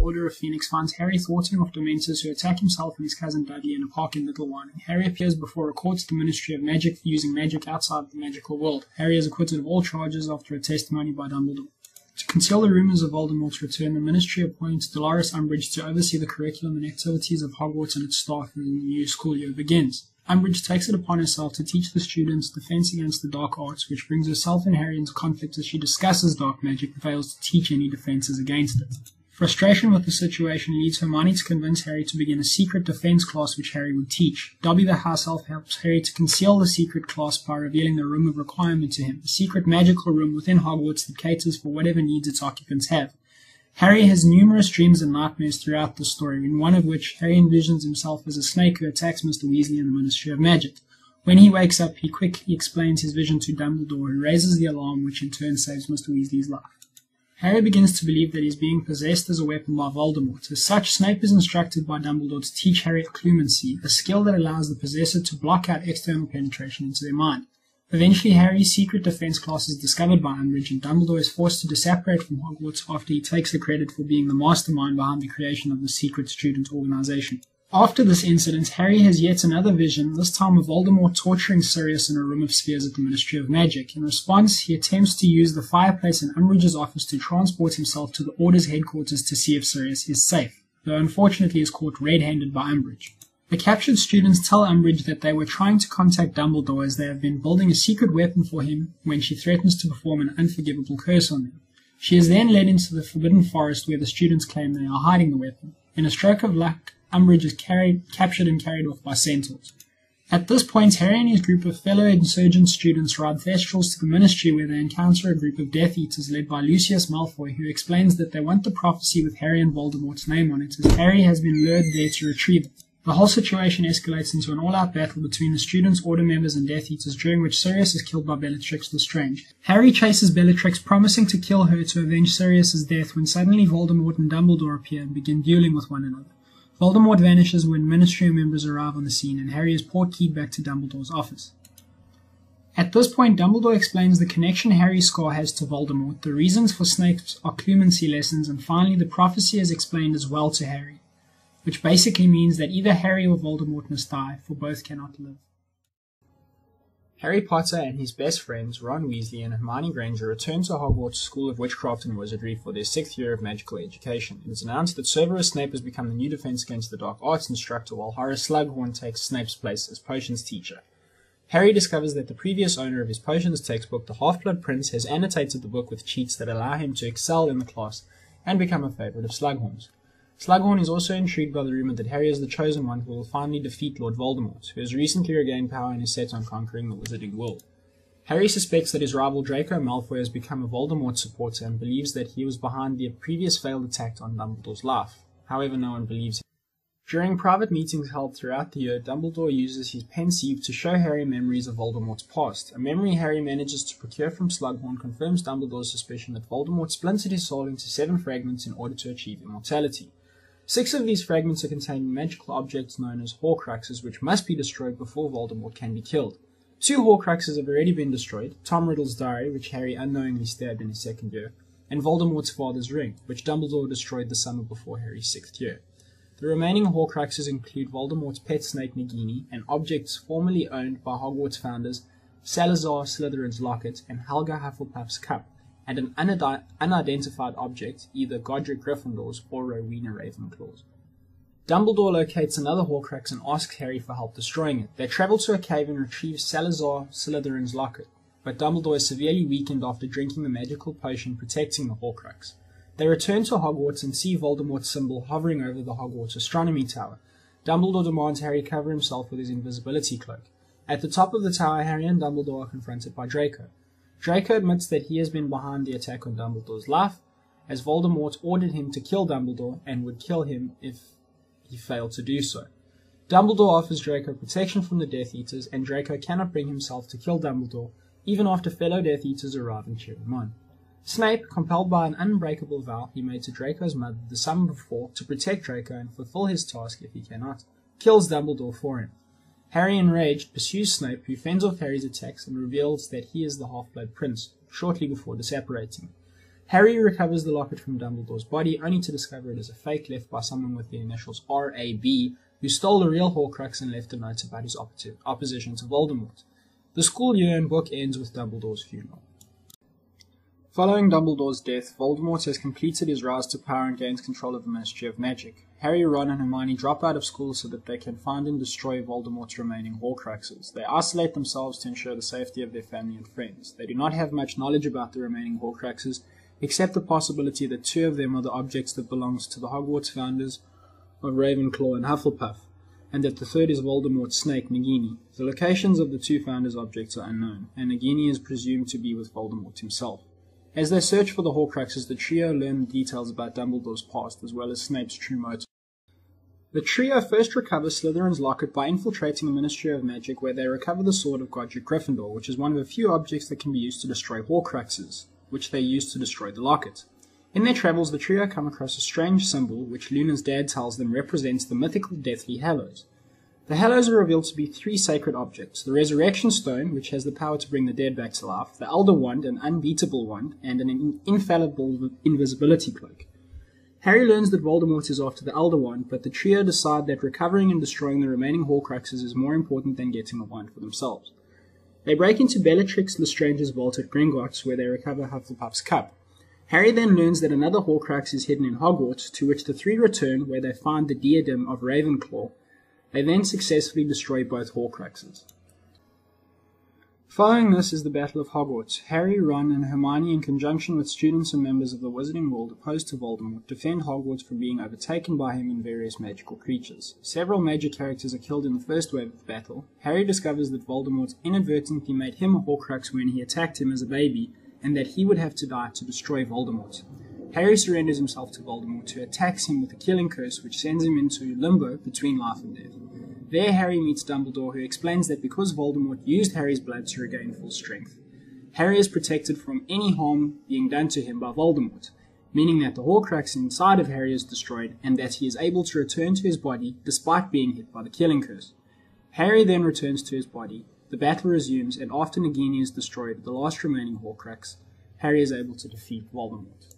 Order of Phoenix finds Harry thwarting off Dementors who attack himself and his cousin Dudley in a park in Little Wine. Harry appears before a court at the Ministry of Magic for using magic outside of the magical world. Harry is acquitted of all charges after a testimony by Dumbledore. To conceal the rumours of Voldemort's return, the Ministry appoints Dolores Umbridge to oversee the curriculum and activities of Hogwarts and its staff when the new school year begins. Umbridge takes it upon herself to teach the students defense against the dark arts, which brings herself and Harry into conflict as she discusses dark magic and fails to teach any defenses against it. Frustration with the situation leads Hermione to convince Harry to begin a secret defense class which Harry would teach. Dobby the house elf helps Harry to conceal the secret class by revealing the Room of Requirement to him, a secret magical room within Hogwarts that caters for whatever needs its occupants have. Harry has numerous dreams and nightmares throughout the story, in one of which Harry envisions himself as a snake who attacks Mr. Weasley in the Ministry of Magic. When he wakes up, he quickly explains his vision to Dumbledore, who raises the alarm, which in turn saves Mr. Weasley's life. Harry begins to believe that he is being possessed as a weapon by Voldemort. As such, Snape is instructed by Dumbledore to teach Harry occlumency, a skill that allows the possessor to block out external penetration into their mind. Eventually, Harry's secret defense class is discovered by Umbridge, and Dumbledore is forced to disapparate from Hogwarts after he takes the credit for being the mastermind behind the creation of the secret student organization. After this incident, Harry has yet another vision, this time of Voldemort torturing Sirius in a room of spheres at the Ministry of Magic. In response, he attempts to use the fireplace in Umbridge's office to transport himself to the Order's headquarters to see if Sirius is safe, though unfortunately is caught red-handed by Umbridge. The captured students tell Umbridge that they were trying to contact Dumbledore as they have been building a secret weapon for him when she threatens to perform an unforgivable curse on them. She is then led into the Forbidden Forest where the students claim they are hiding the weapon. In a stroke of luck, Umbridge is captured and carried off by centaurs. At this point, Harry and his group of fellow insurgent students ride Thestrals to the Ministry where they encounter a group of Death Eaters led by Lucius Malfoy, who explains that they want the prophecy with Harry and Voldemort's name on it, as Harry has been lured there to retrieve it. The whole situation escalates into an all-out battle between the students, Order members, and Death Eaters, during which Sirius is killed by Bellatrix Lestrange. Harry chases Bellatrix, promising to kill her to avenge Sirius's death, when suddenly Voldemort and Dumbledore appear and begin dueling with one another. Voldemort vanishes when Ministry members arrive on the scene, and Harry is portkeyed back to Dumbledore's office. At this point, Dumbledore explains the connection Harry's scar has to Voldemort, the reasons for Snape's occlumency lessons, and finally the prophecy is explained as well to Harry, which basically means that either Harry or Voldemort must die, for both cannot live. Harry Potter and his best friends, Ron Weasley and Hermione Granger, return to Hogwarts School of Witchcraft and Wizardry for their 6th year of magical education. It is announced that Severus Snape has become the new Defense Against the Dark Arts instructor, while Horace Slughorn takes Snape's place as potions teacher. Harry discovers that the previous owner of his potions textbook, the Half-Blood Prince, has annotated the book with cheats that allow him to excel in the class and become a favourite of Slughorn's. Slughorn is also intrigued by the rumour that Harry is the chosen one who will finally defeat Lord Voldemort, who has recently regained power and is set on conquering the wizarding world. Harry suspects that his rival Draco Malfoy has become a Voldemort supporter and believes that he was behind the previous failed attack on Dumbledore's life. However, no one believes him. During private meetings held throughout the year, Dumbledore uses his pensieve to show Harry memories of Voldemort's past. A memory Harry manages to procure from Slughorn confirms Dumbledore's suspicion that Voldemort splintered his soul into 7 fragments in order to achieve immortality. 6 of these fragments are containing magical objects known as Horcruxes, which must be destroyed before Voldemort can be killed. 2 Horcruxes have already been destroyed: Tom Riddle's diary, which Harry unknowingly stabbed in his 2nd year, and Voldemort's father's ring, which Dumbledore destroyed the summer before Harry's 6th year. The remaining Horcruxes include Voldemort's pet snake Nagini, and objects formerly owned by Hogwarts founders Salazar Slytherin's locket and Helga Hufflepuff's cup, and an unidentified object, either Godric Gryffindor's or Rowena Ravenclaw's. Dumbledore locates another Horcrux and asks Harry for help destroying it. They travel to a cave and retrieve Salazar Slytherin's locket, but Dumbledore is severely weakened after drinking the magical potion protecting the Horcrux. They return to Hogwarts and see Voldemort's symbol hovering over the Hogwarts astronomy tower. Dumbledore demands Harry cover himself with his invisibility cloak. At the top of the tower, Harry and Dumbledore are confronted by Draco. Draco admits that he has been behind the attack on Dumbledore's life, as Voldemort ordered him to kill Dumbledore and would kill him if he failed to do so. Dumbledore offers Draco protection from the Death Eaters, and Draco cannot bring himself to kill Dumbledore, even after fellow Death Eaters arrive and cheer him on. Snape, compelled by an unbreakable vow he made to Draco's mother the summer before to protect Draco and fulfill his task if he cannot, kills Dumbledore for him. Harry, enraged, pursues Snape, who fends off Harry's attacks and reveals that he is the Half-Blood Prince, shortly before disapparating. Harry recovers the locket from Dumbledore's body, only to discover it is a fake left by someone with the initials R.A.B., who stole the real Horcrux and left a note about his opposition to Voldemort. The school year and book ends with Dumbledore's funeral. Following Dumbledore's death, Voldemort has completed his rise to power and gains control of the Ministry of Magic. Harry, Ron, and Hermione drop out of school so that they can find and destroy Voldemort's remaining Horcruxes. They isolate themselves to ensure the safety of their family and friends. They do not have much knowledge about the remaining Horcruxes, except the possibility that 2 of them are the objects that belongs to the Hogwarts founders of Ravenclaw and Hufflepuff, and that the third is Voldemort's snake, Nagini. The locations of the 2 founders' objects are unknown, and Nagini is presumed to be with Voldemort himself. As they search for the Horcruxes, the trio learn details about Dumbledore's past, as well as Snape's true motive. The trio first recover Slytherin's locket by infiltrating the Ministry of Magic, where they recover the sword of Godric Gryffindor, which is one of a few objects that can be used to destroy Horcruxes, which they use to destroy the locket. In their travels, the trio come across a strange symbol, which Luna's dad tells them represents the mythical Deathly Hallows. The Hallows are revealed to be 3 sacred objects: the Resurrection Stone, which has the power to bring the dead back to life, the Elder Wand, an unbeatable wand, and an infallible invisibility cloak. Harry learns that Voldemort is after the Elder Wand, but the trio decide that recovering and destroying the remaining Horcruxes is more important than getting the wand for themselves. They break into Bellatrix Lestrange's vault at Gringotts, where they recover Hufflepuff's cup. Harry then learns that another Horcrux is hidden in Hogwarts, to which the 3 return, where they find the diadem of Ravenclaw. They then successfully destroy both Horcruxes. Following this is the Battle of Hogwarts. Harry, Ron, and Hermione, in conjunction with students and members of the Wizarding World opposed to Voldemort, defend Hogwarts from being overtaken by him and various magical creatures. Several major characters are killed in the first wave of the battle. Harry discovers that Voldemort inadvertently made him a Horcrux when he attacked him as a baby, and that he would have to die to destroy Voldemort. Harry surrenders himself to Voldemort, who attacks him with a killing curse which sends him into limbo between life and death. There Harry meets Dumbledore, who explains that because Voldemort used Harry's blood to regain full strength, Harry is protected from any harm being done to him by Voldemort, meaning that the Horcrux inside of Harry is destroyed and that he is able to return to his body despite being hit by the killing curse. Harry then returns to his body, the battle resumes, and after Nagini is destroyed, the last remaining Horcrux, Harry is able to defeat Voldemort.